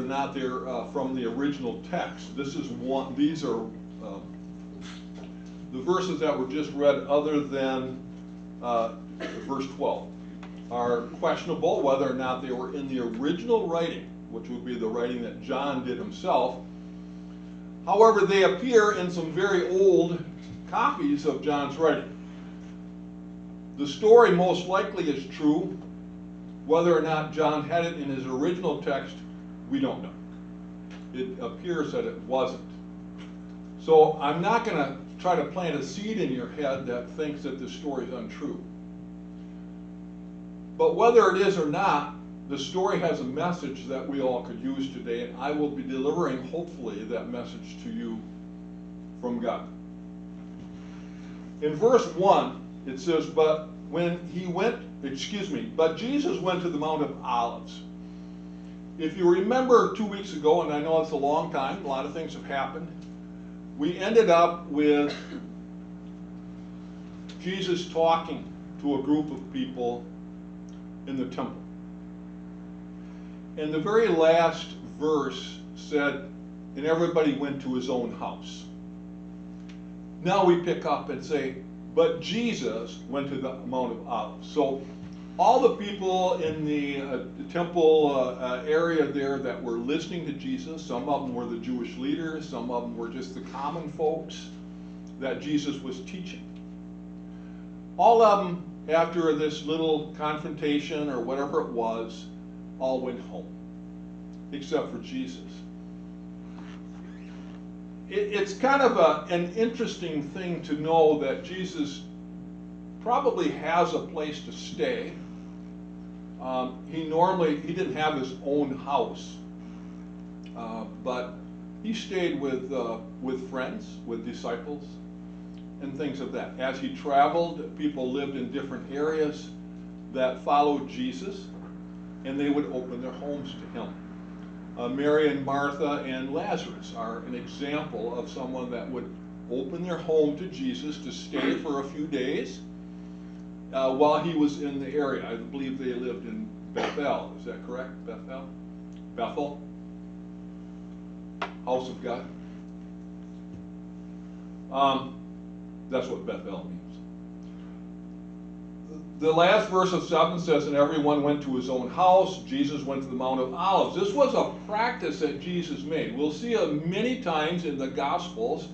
or not they're from the original text. This is one. These are the verses that were just read, other than verse 12, are questionable whether or not they were in the original writing, which would be the writing that John did himself. However, they appear in some very old copies of John's writing. The story most likely is true. Whether or not John had it in his original text, we don't know. It appears that it wasn't. So I'm not going to try to plant a seed in your head that thinks that this story is untrue. But whether it is or not, the story has a message that we all could use today, and I will be delivering, hopefully, that message to you from God. In verse 1, it says, but Jesus went to the Mount of Olives. If you remember 2 weeks ago, and I know it's a long time, a lot of things have happened, we ended up with Jesus talking to a group of people in the temple. And the very last verse said, and everybody went to his own house. Now we pick up and say, but Jesus went to the Mount of Olives. So all the people in the temple area there that were listening to Jesus, some of them were the Jewish leaders, some of them were just the common folks that Jesus was teaching. All of them, after this little confrontation or whatever it was, all went home, except for Jesus. It's kind of an interesting thing to know that Jesus probably has a place to stay. He didn't have his own house, but he stayed with friends, with disciples, and things of that. As he traveled, people lived in different areas that followed Jesus, and they would open their homes to him. Mary and Martha and Lazarus are an example of someone that would open their home to Jesus to stay for a few days while he was in the area. I believe they lived in Bethel. Is that correct? Bethel? Bethel? House of God? That's what Bethel means. The last verse of 7 says, and everyone went to his own house. Jesus went to the Mount of Olives. This was a practice that Jesus made. We'll see many times in the Gospels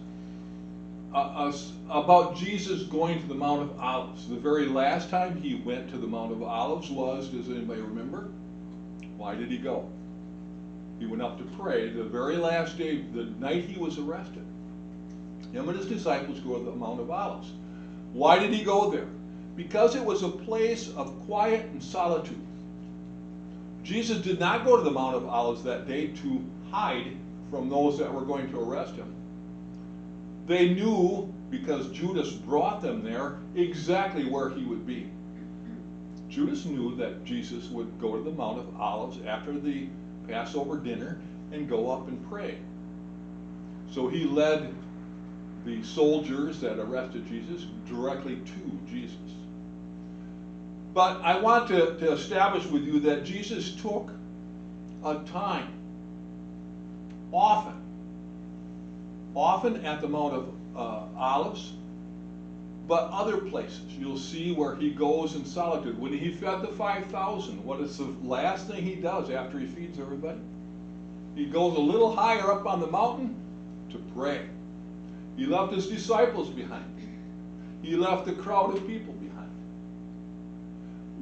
about Jesus going to the Mount of Olives. The very last time he went to the Mount of Olives was, does anybody remember? Why did he go? He went up to pray the very last day, the night he was arrested. Him and his disciples go to the Mount of Olives. Why did he go there? Because it was a place of quiet and solitude. Jesus did not go to the Mount of Olives that day to hide from those that were going to arrest him. They knew, because Judas brought them there, exactly where he would be. Judas knew that Jesus would go to the Mount of Olives after the Passover dinner and go up and pray. So he led the soldiers that arrested Jesus directly to Jesus. But I want to establish with you that Jesus took a time, often at the Mount of Olives, but other places. You'll see where he goes in solitude. When he fed the 5,000, what is the last thing he does after he feeds everybody? He goes a little higher up on the mountain to pray. He left his disciples behind. He left the crowd of people behind.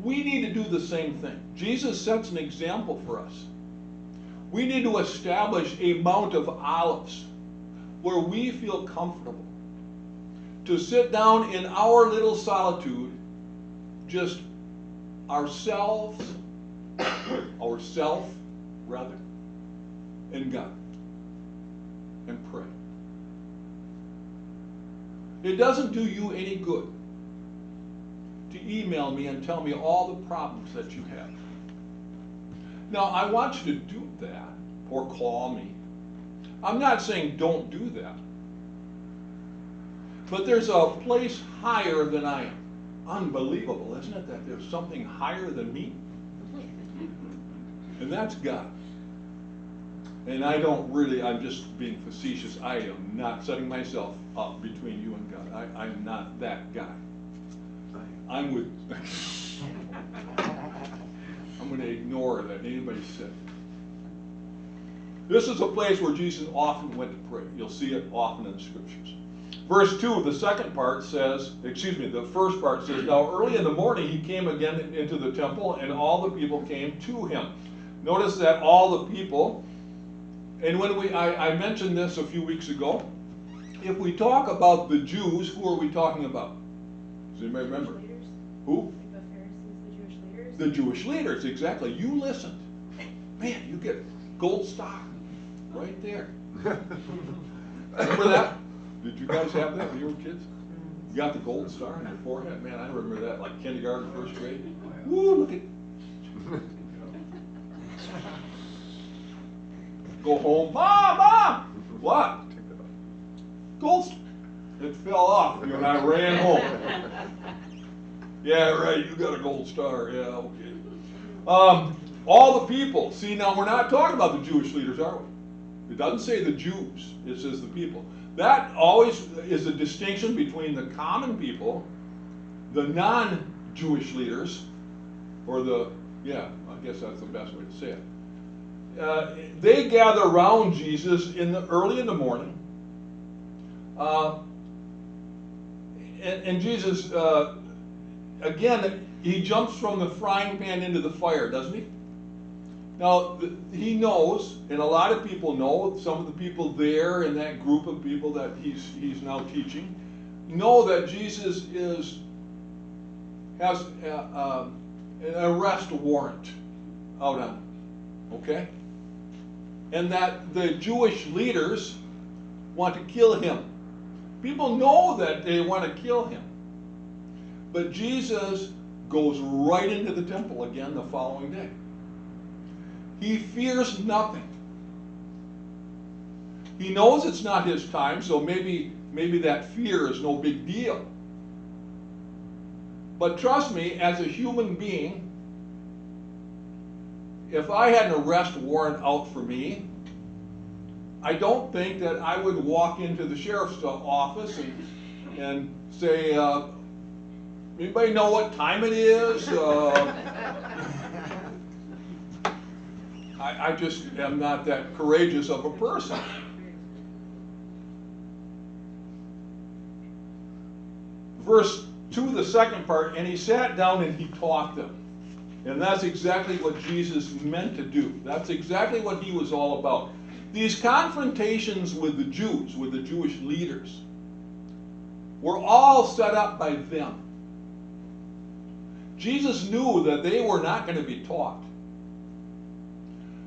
We need to do the same thing. Jesus sets an example for us. We need to establish a Mount of Olives where we feel comfortable to sit down in our little solitude, just ourselves, and God, and pray. It doesn't do you any good to email me and tell me all the problems that you have. Now, I want you to do that, or call me. I'm not saying don't do that. But there's a place higher than I am. Unbelievable, isn't it, that there's something higher than me? And that's God. And I'm just being facetious. I am not setting myself up between you and God. I'm not that guy. I'm going to ignore that anybody said. This is a place where Jesus often went to pray. You'll see it often in the scriptures. Verse 2, the first part says, now early in the morning he came again into the temple, and all the people came to him. Notice that all the people, and when I mentioned this a few weeks ago, if we talk about the Jews, who are we talking about? Does anybody remember? Jewish leaders. Who? The Pharisees, the Jewish leaders. The Jewish leaders, exactly. You listened. Man, you get gold star right there. Remember that? Did you guys have that when you were kids? You got the gold star on your forehead? Man, I remember that, like kindergarten, first grade. Woo, look at. Go home. Mom! What? Gold star. It fell off when I ran home. Yeah, right, you got a gold star. Yeah, okay. All the people. See, now we're not talking about the Jewish leaders, are we? It doesn't say the Jews. It says the people. That always is a distinction between the common people, the non-Jewish leaders, or I guess that's the best way to say it. They gather around Jesus early in the morning, and Jesus, again, he jumps from the frying pan into the fire, doesn't he? Now, he knows, and a lot of people know, some of the people there in that group of people that he's now teaching, know that Jesus has an arrest warrant out on him, okay? And that the Jewish leaders want to kill him. People know that they want to kill him. But Jesus goes right into the temple again the following day. He fears nothing. He knows it's not his time, so maybe that fear is no big deal. But trust me, as a human being, if I had an arrest warrant out for me, I don't think that I would walk into the sheriff's office and say, anybody know what time it is? I just am not that courageous of a person. Verse 2, the second part, and he sat down and he taught them. And that's exactly what Jesus meant to do. That's exactly what he was all about. These confrontations with the Jews, with the Jewish leaders, were all set up by them. Jesus knew that they were not going to be taught.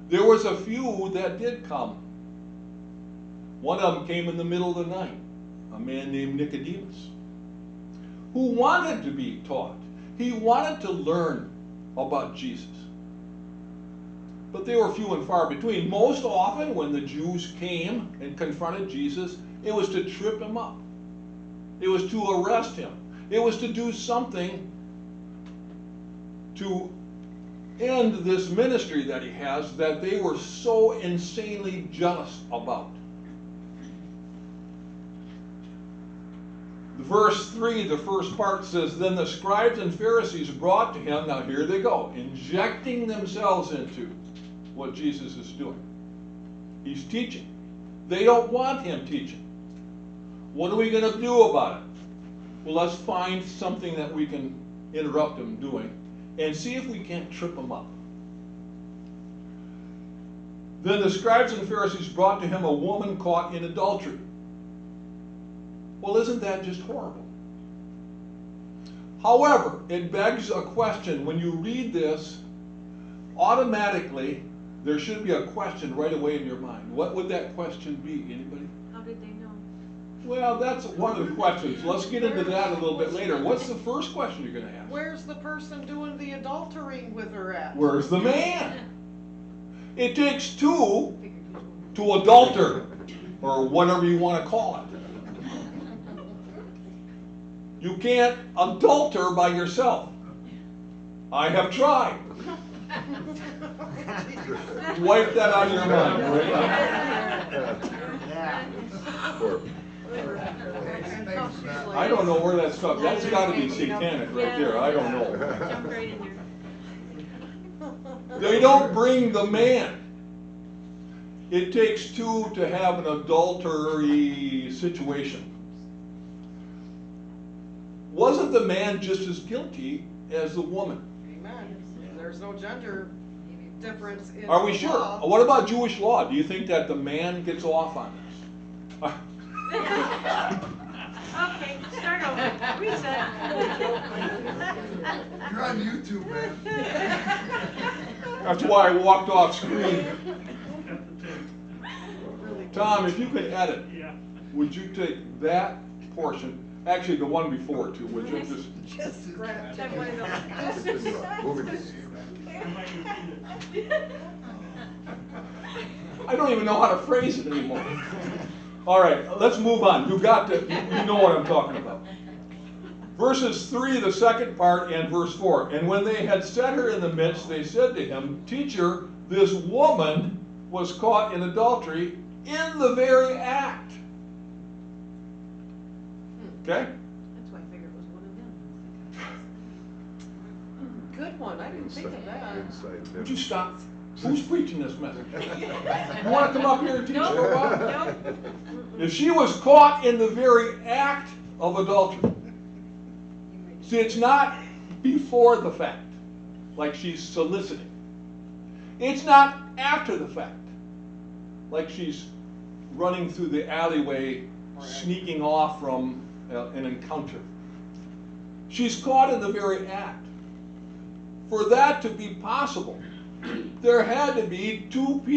There was a few that did come. One of them came in the middle of the night, a man named Nicodemus, who wanted to be taught. He wanted to learn about Jesus. But they were few and far between. Most often when the Jews came and confronted Jesus, it was to trip him up. It was to arrest him. It was to do something to end this ministry that he has that they were so insanely jealous about. Verse 3, the first part says, then the scribes and Pharisees brought to him, now here they go, injecting themselves into what Jesus is doing. He's teaching. They don't want him teaching. What are we going to do about it? Well, let's find something that we can interrupt him doing and see if we can't trip him up. Then the scribes and Pharisees brought to him a woman caught in adultery. Well, isn't that just horrible? However, it begs a question. When you read this, automatically there should be a question right away in your mind. What would that question be? Anybody? How did they know? Well, that's one of the questions. Let's get into that a little bit later. What's the first question you're going to ask? Where's the person doing the adultering with her at? Where's the man? It takes two to adulter, or whatever you want to call it. You can't adulter by yourself. I have tried. Wipe that out of your mind, right? Yeah. I don't know where that stuff, that's gotta be satanic right there, I don't know. Jump right in there. They don't bring the man. It takes two to have an adultery situation. Wasn't the man just as guilty as the woman? Amen. There's no gender difference in Are we the sure? law. What about Jewish law? Do you think that the man gets off on this? Okay, start over. Reset. You're on YouTube, man. That's why I walked off screen. Tom, if you could edit, Yeah. would you take that portion, actually the one before too, would you just, Just scratch. Have one of those. I don't even know how to phrase it anymore. All right, let's move on. You know what I'm talking about. Verses 3, the second part, and verse 4. And when they had set her in the midst, they said to him, Teacher, this woman was caught in adultery in the very act. Okay? That's why I figured it was one of them. Good one, I didn't think of that. Would you stop? Who's preaching this message? You want to come up here and teach Nope, for a while? nope. If she was caught in the very act of adultery. See, it's not before the fact, like she's soliciting. It's not after the fact, like she's running through the alleyway, sneaking off from an encounter. She's caught in the very act. For that to be possible, there had to be two people